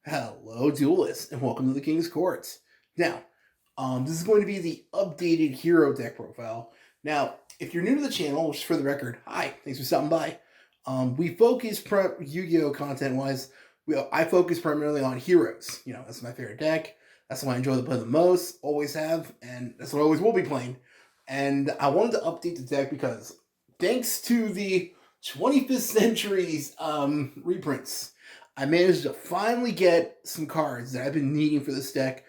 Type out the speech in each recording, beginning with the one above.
Hello, duelists, and welcome to the King's Courts. Now, this is going to be the updated hero deck profile. Now, if you're new to the channel, which for the record, hi, thanks for stopping by. We focus Yu-Gi-Oh content-wise. I focus primarily on heroes. You know, that's my favorite deck. That's what I enjoy to play the most. Always have, and that's what I always will be playing. And I wanted to update the deck because, thanks to the 25th century's reprints, I managed to finally get some cards that I've been needing for this deck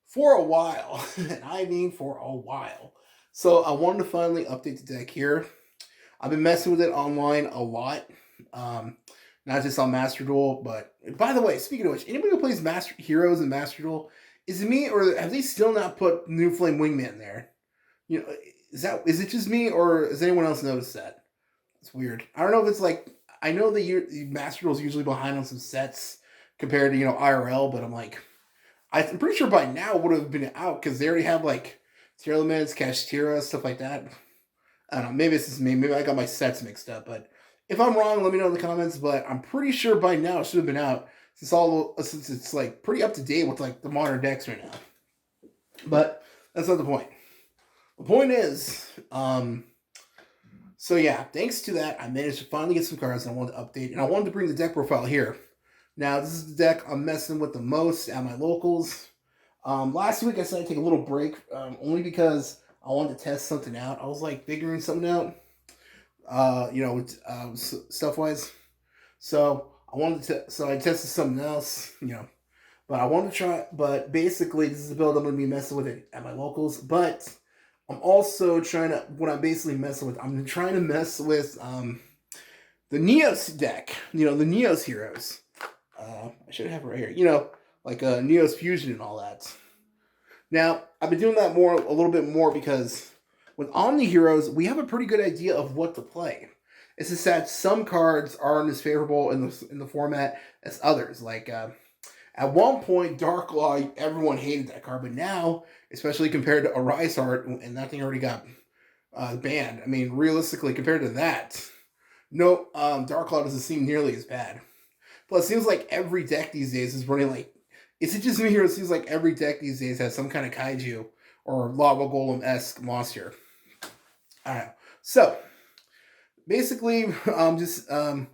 for a while. And I mean for a while. So I wanted to finally update the deck here. I've been messing with it online a lot. Not just on Master Duel, but by the way, speaking of which, anybody who plays Master Heroes and Master Duel, is it me or have they still not put New Flame Wingman there? You know, is it just me or has anyone else noticed that? It's weird. I don't know if it's like, I know the Master Duel is usually behind on some sets compared to, IRL, but I'm pretty sure by now it would have been out because they already have like tier limits, Kashtira, stuff like that. I don't know, maybe it's just me. Maybe I got my sets mixed up, but if I'm wrong, let me know in the comments, but I'm pretty sure by now it should have been out since it's like pretty up to date with like the modern decks right now. But that's not the point. The point is, so yeah, thanks to that, I managed to finally get some cards and I wanted to update, and I wanted to bring the deck profile here. Now, this is the deck I'm messing with the most at my locals. Last week I said I'd take a little break, only because I wanted to test something out. I was like figuring something out, stuff-wise. So I tested something else, but I wanted to try, but basically this is the build I'm going to be messing with it at my locals, but I'm also I'm trying to mess with the Neos deck, the Neos heroes. I should have it right here, like Neos Fusion and all that. Now, I've been doing that a little bit more because with Omni Heroes, we have a pretty good idea of what to play. It's just that some cards aren't as favorable in the format as others. Like, at one point, Dark Law, everyone hated that card, but now, especially compared to Arise Art, and that thing already got banned. I mean, realistically, compared to that, no, Dark Law doesn't seem nearly as bad. Plus, it seems like every deck these days is running like, is it just me here? It seems like every deck these days has some kind of kaiju or lava golem-esque monster. I don't know. So, basically, I'm going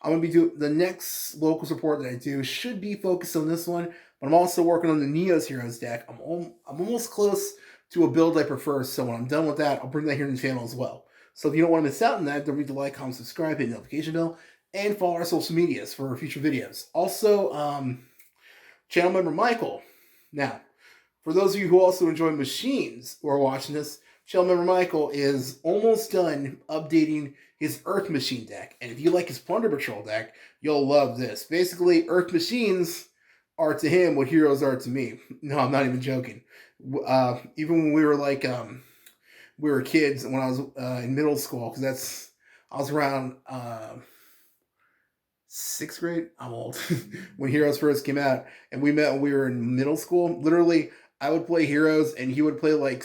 to be doing the next local support that I do should be focused on this one, but I'm also working on the Neos Heroes deck. I'm almost close to a build I prefer, so when I'm done with that, I'll bring that here in the channel as well. So if you don't want to miss out on that, don't forget to like, comment, subscribe, hit the notification bell, and follow our social medias for future videos. Also, channel member Michael. Now, for those of you who also enjoy machines who are watching this, channel member Michael is almost done updating his Earth Machine deck. And if you like his Plunder Patrol deck, you'll love this. Basically, Earth Machines are to him what heroes are to me. No, I'm not even joking. Even when we were we were kids, when I was in middle school, because I was around 6th grade. I'm old. When Heroes first came out, and we met when we were in middle school. Literally, I would play Heroes, and he would play like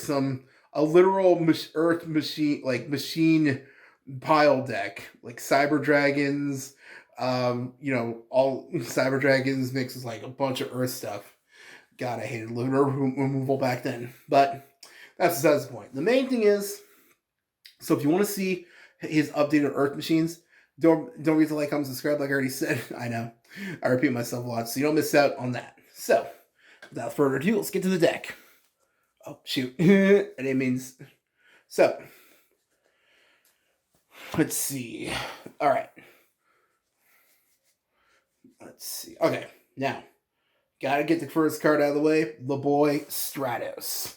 a literal Earth machine, like machine pile deck, like Cyber Dragons. All Cyber Dragons mixed with like a bunch of Earth stuff. God, I hated lunar removal back then. But that's the point. The main thing is, so if you want to see his updated Earth machines, don't forget to like, comment, subscribe, like I already said. I know. I repeat myself a lot, so you don't miss out on that. So, without further ado, let's get to the deck. Oh, shoot. And it means... So, let's see. Alright. Let's see. Okay, now, gotta get the first card out of the way. The boy, Stratos.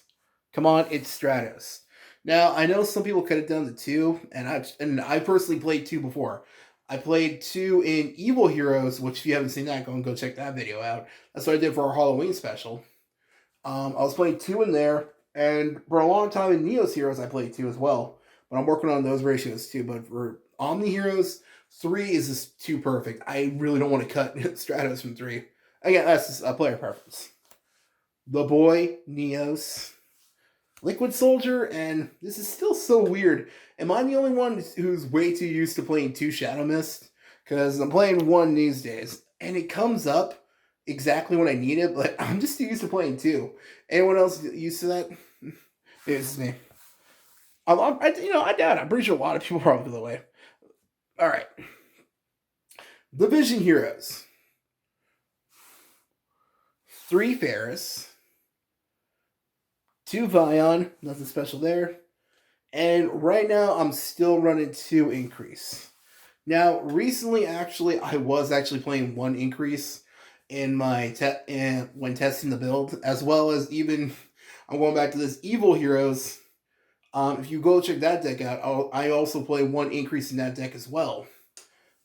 Come on, it's Stratos. Now, I know some people cut it down to 2, and I personally played 2 before. I played 2 in Evil Heroes, which if you haven't seen that, go check that video out. That's what I did for our Halloween special. I was playing 2 in there, and for a long time in Neos Heroes, I played 2 as well. But I'm working on those ratios too. But for Omni Heroes, 3 is just too perfect. I really don't want to cut Stratos from 3. Again, that's just a player preference. The boy, Neos. Liquid Soldier, and this is still so weird. Am I the only one who's way too used to playing 2 Shadow Mist? Because I'm playing 1 these days, and it comes up exactly when I need it, but I'm just too used to playing two. Anyone else used to that? Maybe this is me. I doubt it. I'm pretty sure a lot of people probably feel the way. All right. The Vision Heroes. 3 Ferris, 2 Vion, nothing special there. And right now, I'm still running 2 Increase. Now, recently, actually, I was actually playing 1 Increase in my when testing the build, as well as even I'm going back to this Evil Heroes. If you go check that deck out, I also play 1 Increase in that deck as well.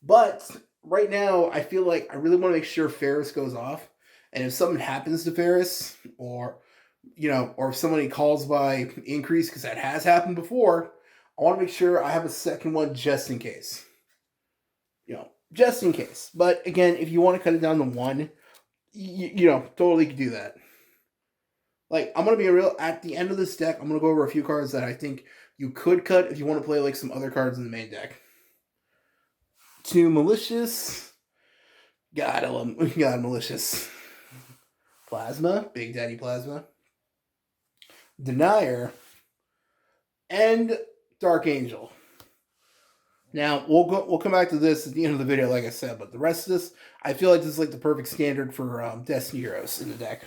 But right now, I feel like I really want to make sure Ferris goes off. And if something happens to Ferris, or if somebody calls by Increase, because that has happened before, I want to make sure I have a second one just in case. Just in case. But again, if you want to cut it down to 1, totally could do that. Like, I'm going to be real, at the end of this deck, I'm going to go over a few cards that I think you could cut if you want to play, like, some other cards in the main deck. 2 Malicious. God, I love Malicious. Plasma, Big Daddy Plasma. Denier. And Dark Angel. Now, we'll come back to this at the end of the video, like I said, but the rest of this, I feel like this is like the perfect standard for Destiny Heroes in the deck.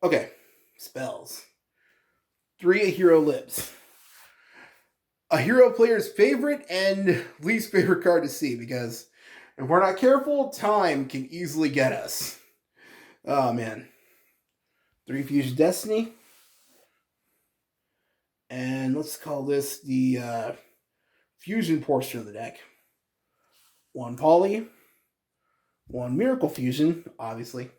Okay, spells. 3 A Hero Lives. A hero player's favorite and least favorite card to see, because if we're not careful, time can easily get us. Oh, man. 3 Fusion Destiny. And let's call this the fusion portion of the deck. 1 Poly. 1 Miracle Fusion, obviously.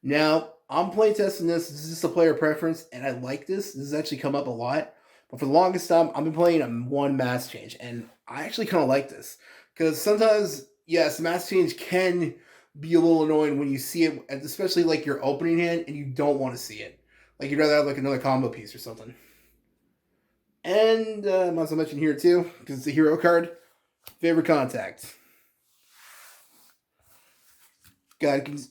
Now, I'm playtesting this. This is just a player preference, and I like this. This has actually come up a lot. But for the longest time, I've been playing a 1 Mass Change, and I actually kind of like this. Because sometimes, yes, Mass Change can be a little annoying when you see it, especially like your opening hand, and you don't want to see it. Like, you'd rather have like another combo piece or something. And I might as well mention here too, because it's a hero card. Favorite Contact. Continue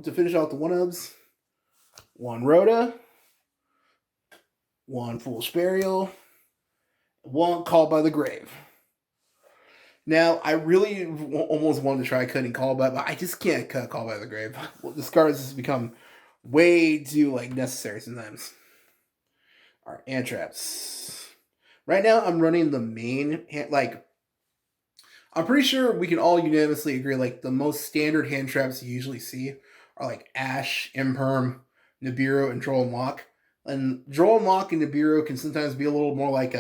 to finish out the 1-ubs. 1 Rhoda. 1 Foolish Burial. 1 Called by the Grave. Now, I really almost wanted to try cutting Called by, but I just can't cut Called by the Grave. Well, this card has just become way too necessary sometimes. All right, hand traps. Right now, I'm running the main hand. I'm pretty sure we can all unanimously agree. Like, the most standard hand traps you usually see are like Ash, Imperm, Nibiru, and Droll and Lock. And Droll and Lock and Nibiru can sometimes be a little more like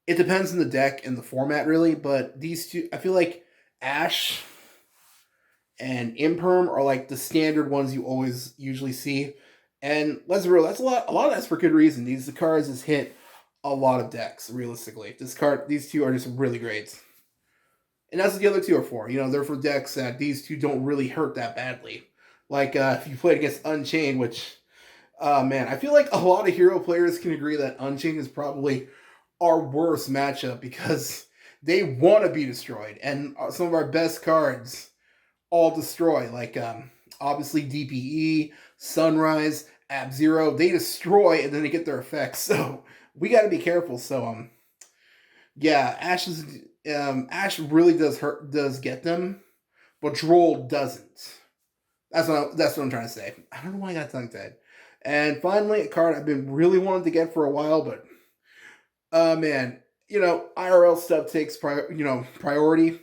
it depends on the deck and the format, really. But these two, I feel like Ash and Imperm are like the standard ones you always usually see. And let's be real, that's a lot of that's for good reason. The cards just hit a lot of decks, realistically. These 2 are just really great. And that's what the other 2 are for. They're for decks that these 2 don't really hurt that badly. Like, if you played against Unchained, which, man, I feel like a lot of hero players can agree that Unchained is probably our worst matchup, because they want to be destroyed. And some of our best cards all destroy. Like, obviously DPE, Sunrise, Ab-Zero, they destroy and then they get their effects. So we got to be careful. So yeah, Ash really does get them, but Droll doesn't. That's what I'm trying to say. I don't know why I got tongue-tied. And finally, a card I've been really wanting to get for a while, but man, IRL stuff takes priority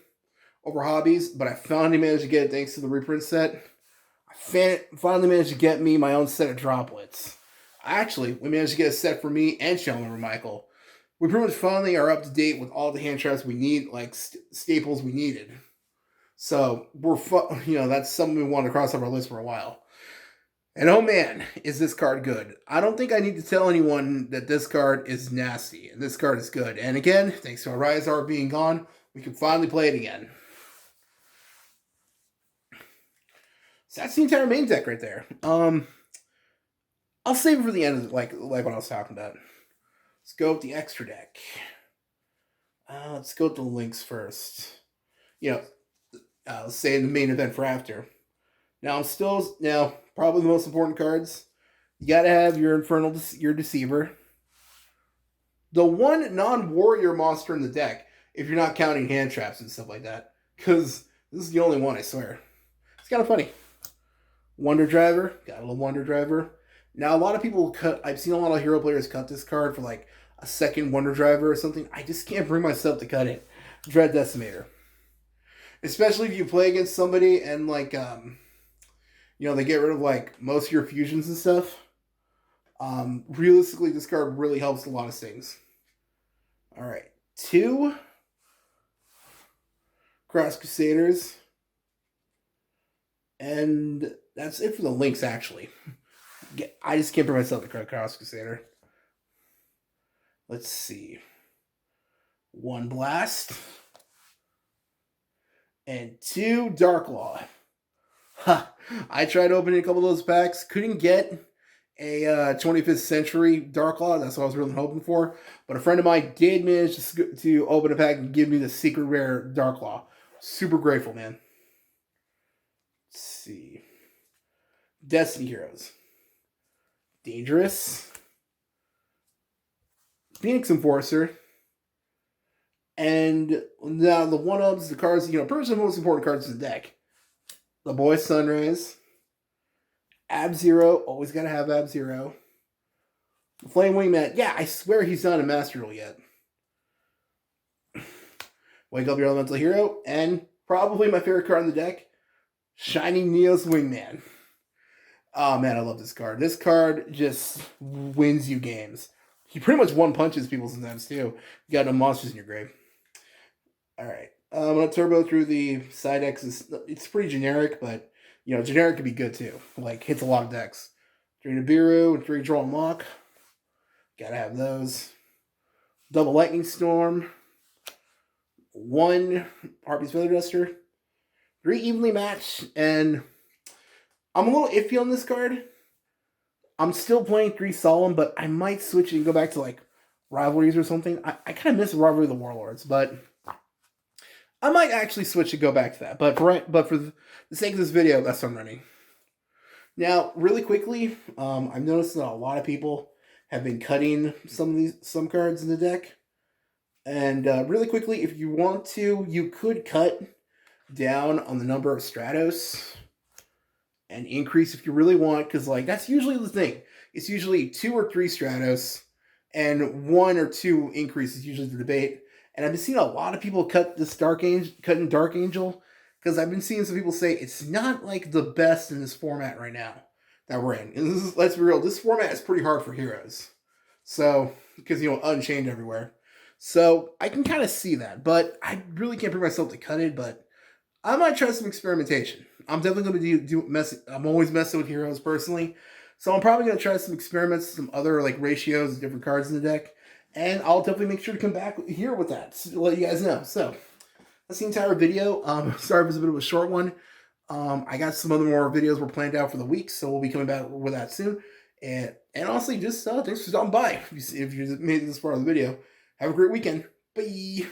over hobbies, but I finally managed to get it thanks to the reprint set. I finally managed to get me my own set of droplets. Actually, we managed to get a set for me and Shellmember Michael. We pretty much finally are up to date with all the hand traps we need, like staples we needed. So that's something we wanted to cross off our list for a while. And oh man, is this card good. I don't think I need to tell anyone that this card is nasty, and this card is good. And again, thanks to our Ryzar being gone, we can finally play it again. So that's the entire main deck right there. I'll save it for the end of like what I was talking about. Let's go with the extra deck. Let's go with the links first. You know, let's say the main event for after. Now probably the most important cards. You gotta have your your Deceiver. The one non-warrior monster in the deck, if you're not counting hand traps and stuff like that. Because this is the only one, I swear. It's kind of funny. Wonder Driver, got a little Wonder Driver. Now, a lot of people cut, I've seen a lot of hero players cut this card for like a second Wonder Driver or something. I just can't bring myself to cut it. Dread Decimator. Especially if you play against somebody and like, they get rid of like most of your fusions and stuff. Realistically, this card really helps a lot of things. All right, 2 Cross Crusaders, and that's it for the links. Actually, I just can't bring myself to Cross Crusader. Let's see, 1 Blast and 2 Dark Law. Ha! I tried opening a couple of those packs, couldn't get a 25th Century Dark Law. That's what I was really hoping for. But a friend of mine did manage to open a pack and give me the secret rare Dark Law. Super grateful, man. Let's see. Destiny Heroes. Dangerous. Phoenix Enforcer. And now the one-ups, the cards, pretty much the most important cards in the deck. The Boy Sunrise. Ab-Zero, always gotta have Ab-Zero. Flame Wingman, yeah, I swear he's not a Master Duel yet. Wake Up Your Elemental Hero, and probably my favorite card in the deck, Shining Neos Wingman. Oh man, I love this card. This card just wins you games. He pretty much one-punches people sometimes too. You got no monsters in your grave. Alright, I'm gonna turbo through the side X's. It's pretty generic, but generic could be good too. Like, hits a lot of decks. 3 Nibiru, 3 Draw and Lock. Gotta have those. Double Lightning Storm. 1 Harpy's Feather Duster. 3 Evenly Matched. And I'm a little iffy on this card. I'm still playing 3 Solemn, but I might switch and go back to, like, Rivalries or something. I kind of miss Rivalry of the Warlords, but I might actually switch and go back to that. But for the sake of this video, that's what I'm running. Now, really quickly, I've noticed that a lot of people have been cutting some cards in the deck. And really quickly, if you want to, you could cut down on the number of Stratos and increase if you really want, because like that's usually the thing. It's usually 2 or 3 Stratos, and 1 or 2 increase is usually the debate. And I've been seeing a lot of people cut in Dark Angel, because I've been seeing some people say it's not like the best in this format right now that we're in. And let's be real, this format is pretty hard for heroes. So, because Unchained everywhere. So I can kind of see that, but I really can't bring myself to cut it. But I might try some experimentation. I'm definitely going to I'm always messing with heroes personally, so I'm probably going to try some experiments, some other like ratios of different cards in the deck. And I'll definitely make sure to come back here with that to let you guys know. So that's the entire video. Sorry if it was a bit of a short one. I got some other more videos were planned out for the week, so we'll be coming back with that soon. And honestly, just thanks for stopping by. If you made this part of the video, have a great weekend. Bye.